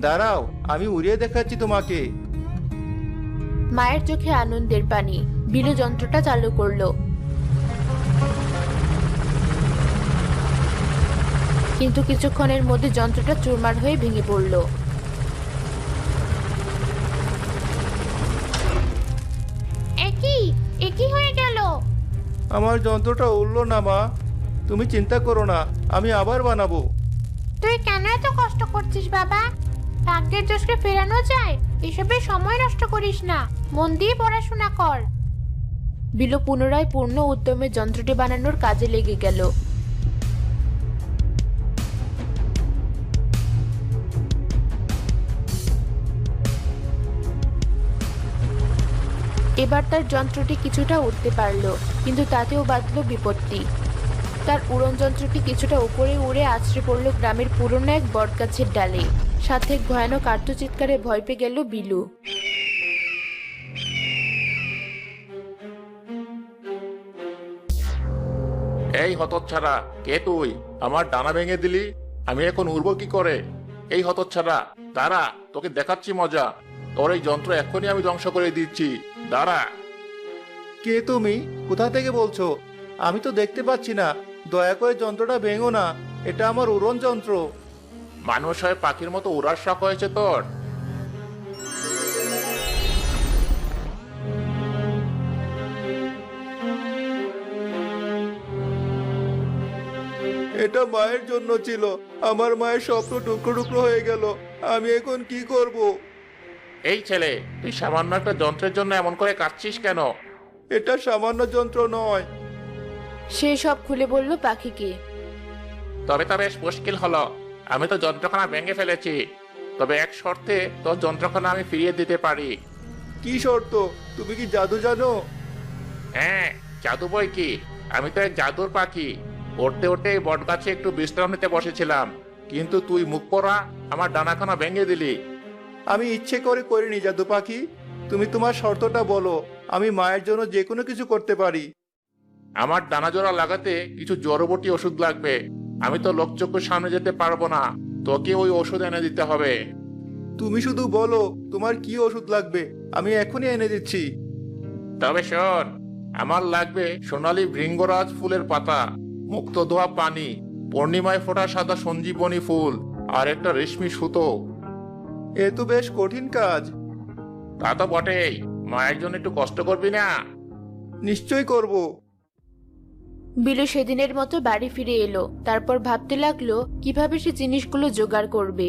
দাঁড়াও, আমি উড়িয়ে দেখাচ্ছি তোমাকে। মায়ের চোখে আনন্দের পানি। বিলু যন্ত্রটা চালু করলো, কিন্তু কিছুক্ষণের মধ্যে যন্ত্রটা চুরমার হয়ে ভেঙে পড়ল। একই একই হয়ে গেল। আমার যন্ত্রটা উড়লো না মা, তুমি চিন্তা করো না, আমি আবার বানাবো। তুই কেন এত কষ্ট করছিস বাবা? ভাগ্যের দোষকে ফেরানো যায়? এসবে সময় নষ্ট করিস না, মন দিয়ে পড়াশোনা কর। বিলু পুনরায় পূর্ণ উদ্যমে যন্ত্রটি বানানোর কাজে লেগে গেল। এবার তার যন্ত্রটি কিছুটা উঠতে পারল, কিন্তু তাতেও বাঁধল বিপত্তি। তার উড়ন যন্ত্রটি কিছুটা উপরে উড়ে আছড়ে পড়ল গ্রামের পুরনো এক বটগাছের ডালে। সাথে এক ভয়ানক আর্তচিৎকারে ভয় পেয়ে গেল বিলু। এই হতচ্ছাড়া, কে তুই? আমার ডানা ভেঙে দিলি, আমি এখন উড়বো কি করে? এই হতচ্ছাড়া, দাঁড়া, তোকে দেখাচ্ছি মজা। তোর এই যন্ত্র এক্ষুনি আমি ধ্বংস করে দিচ্ছি, দাঁড়া। কে তুমি? কোথা থেকে বলছো? আমি তো দেখতে পাচ্ছি না, দয়া করে যন্ত্রটা ভেঙো না, এটা আমার উড়ন যন্ত্র। মানুষ হয়ে পাখির মতো উড়ার শখ হয়েছে তোর? এটা মায়ের জন্য ছিল, আমার মায়ের স্বপ্ন টুকরো টুকরো হয়ে গেল, আমি এখন কি করব? এই ছেলে, তুই সামান্য একটা যন্ত্রের জন্য এমন করে কাঁদছিস কেন? এটা সামান্য যন্ত্র নয়। সে সব খুলে বলল পাখিকে। তবে তা বেশ মুশকিল হলো, আমি তো যন্ত্রখানা ভেঙে ফেলেছি। তবে এক শর্তে তোর যন্ত্রখানা আমি ফিরিয়ে দিতে পারি। কি শর্ত? তুমি কি জাদু জানো? হ্যাঁ, জাদু বই কি, আমি তো এক জাদুর পাখি। উড়তে উড়তে এই বট গাছে একটু বিশ্রাম নিতে বসেছিলাম, কিন্তু তুই মুখ পড়া আমার ডানাখানা ভেঙে দিলি। আমি ইচ্ছে করে করিনি জাদু পাখি, তুমি তোমার শর্তটা বলো, আমি মায়ের জন্য যে কোনো কিছু করতে পারি। আমার ডানা জোড়া লাগাতে কিছু জড়বটি ওষুধ লাগবে। আমি তো লোকচক্ষুর সামনে যেতে পারবো না, তোকে ওই ওষুধ এনে দিতে হবে। তুমি শুধু বলো তোমার কি ওষুধ লাগবে, আমি এখনই এনে দিচ্ছি। তবে শোন, আমার লাগবে সোনালী ভৃঙ্গরাজ ফুলের পাতা, মুক্ত ধোয়া পানি, পূর্ণিমায় ফোটা সাদা সঞ্জীবনী ফুল, আর একটা রেশমি সুতো। এ তো বেশ কঠিন কাজ। তা তো বটেই, মায়ের জন্য একটু কষ্ট করবি না? নিশ্চয় করব। বিলু সেদিনের মতো বাড়ি ফিরে এলো। তারপর ভাবতে লাগলো কিভাবে সে জিনিসগুলো জোগাড় করবে।